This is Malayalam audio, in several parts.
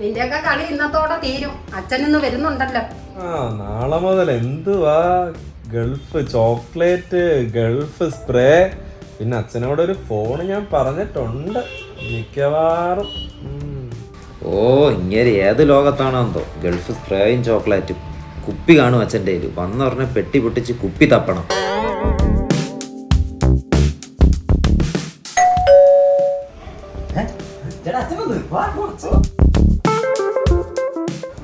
നിന്റെയൊക്കെ കളി ഇന്നത്തോടെ തീരും. അച്ഛനിന്ന് വരുന്നുണ്ടല്ലോ. നാളെ മുതൽ എന്തുവാ ഗൾഫ് ചോക്ലേറ്റ്, ഗൾഫ് സ്പ്രേ, പിന്നെ അച്ഛനോടൊരു ഫോണ് ഞാൻ പറഞ്ഞിട്ടുണ്ട് മിക്കവാറും. ഇങ്ങനെ ഏത് ലോകത്താണോ എന്തോ ഗൾഫ് സ്പ്രേയും ചോക്ലേറ്റും. കുപ്പി കാണും അച്ഛൻ്റെ കയ്യിൽ. വന്ന് പറഞ്ഞ പെട്ടി പൊട്ടിച്ച് കുപ്പി തപ്പണം.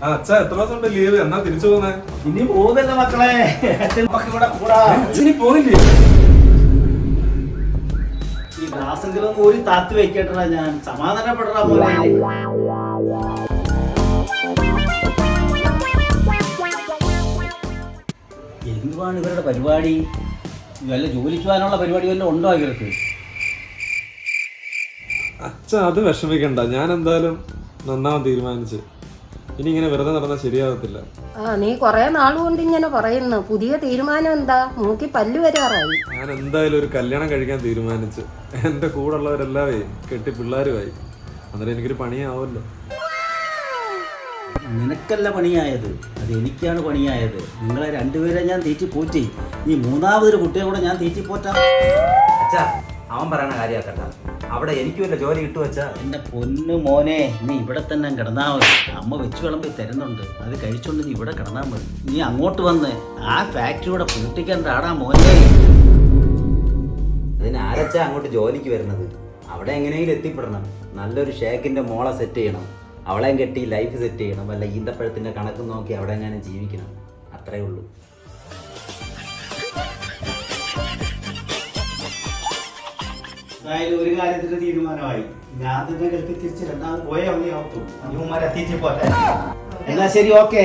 അച്ഛാ എത്ര ദിവസം ലീവ്? എന്നാ തിരിച്ചു പോന്നെ? ഇനി പോകുന്നില്ല മക്കളെ. പോന്നില്ലേ? ഈ ഗ്ലാസെങ്കിലും ഒരു താത്തി വെക്കട്ടാ. ഞാൻ സമാധാനപ്പെടാ പോലെ. എന്തുവാണ് ഇവരുടെ പരിപാടി? വല്ല ജോലിക്ക് പോകാനുള്ള പരിപാടി വല്ലതും ഉണ്ടോ ഇവർക്ക്? അച്ഛ അത് വിഷമിക്കണ്ട, ഞാൻ എന്തായാലും നന്നാവാൻ തീരുമാനിച്ചു. ഇനി ഇങ്ങനെ വെറുതെ നടന്നാൽ ശരിയാകത്തില്ല. നീ കൊറേ നാളുകൊണ്ട് ഇങ്ങനെ പറയുന്നു. പുതിയ തീരുമാനം എന്താ? മൂക്കി പല്ല് വരാറായി. ഞാൻ എന്തായാലും ഒരു കല്യാണം കഴിക്കാൻ തീരുമാനിച്ചു. എന്റെ കൂടെ ഉള്ളവരെല്ലാവേ കെട്ടി പിള്ളേരുമായി. അന്നേരം എനിക്കൊരു പണിയാവുമല്ലോ. നിനക്കല്ല പണിയായത്, അത് എനിക്കാണ് പണിയായത്. നിങ്ങളെ രണ്ടുപേരെ ഞാൻ തീറ്റി പോറ്റി. ഈ മൂന്നാമതൊരു കുട്ടിയെ കൂടെ ഞാൻ തീറ്റി പോറ്റാം. അച്ഛാ അവൻ പറയണ കാര്യമാക്കണ്ട. അവിടെ എനിക്ക് വല്ല ജോലി കിട്ടും അച്ഛാ. എൻ്റെ പൊന്നു മോനെ, നീ ഇവിടെ തന്നെ കിടന്നാ മതി. അമ്മ വെച്ച് വിളമ്പി തരുന്നുണ്ട്, അത് കഴിച്ചോണ്ട് നീ ഇവിടെ കിടന്നാൽ മതി. നീ അങ്ങോട്ട് വന്ന് ആ ഫാക്ടറിയുടെ പൂട്ടിക്കണ്ടാടാ മോനെ. അതിന് ആരച്ചാ അങ്ങോട്ട് ജോലിക്ക് വരുന്നത്? അവിടെ എങ്ങനെയെങ്കിലും എത്തിപ്പെടണം. നല്ലൊരു ഷേക്കിൻ്റെ മോളെ സെറ്റ് ചെയ്യണം, അവളെയും കെട്ടി ലൈഫ് സെറ്റ് ചെയ്യണം. വല്ല ഈന്തപ്പഴത്തിൻ്റെ കണക്ക് നോക്കി അവിടെ എങ്ങനെ ജീവിക്കണം. അത്രേ ഉള്ളൂ. എന്തായാലും ഒരു കാര്യത്തിന്റെ തീരുമാനമായി. ഞാൻ തന്നെ ഗൾഫിൽ തിരിച്ച് രണ്ടാമത് പോയേ മതിയാവത്തുള്ളൂ. അമ്മമാരെ എത്തിച്ച് പോട്ടെ. എന്നാ ശരി, ഓക്കെ.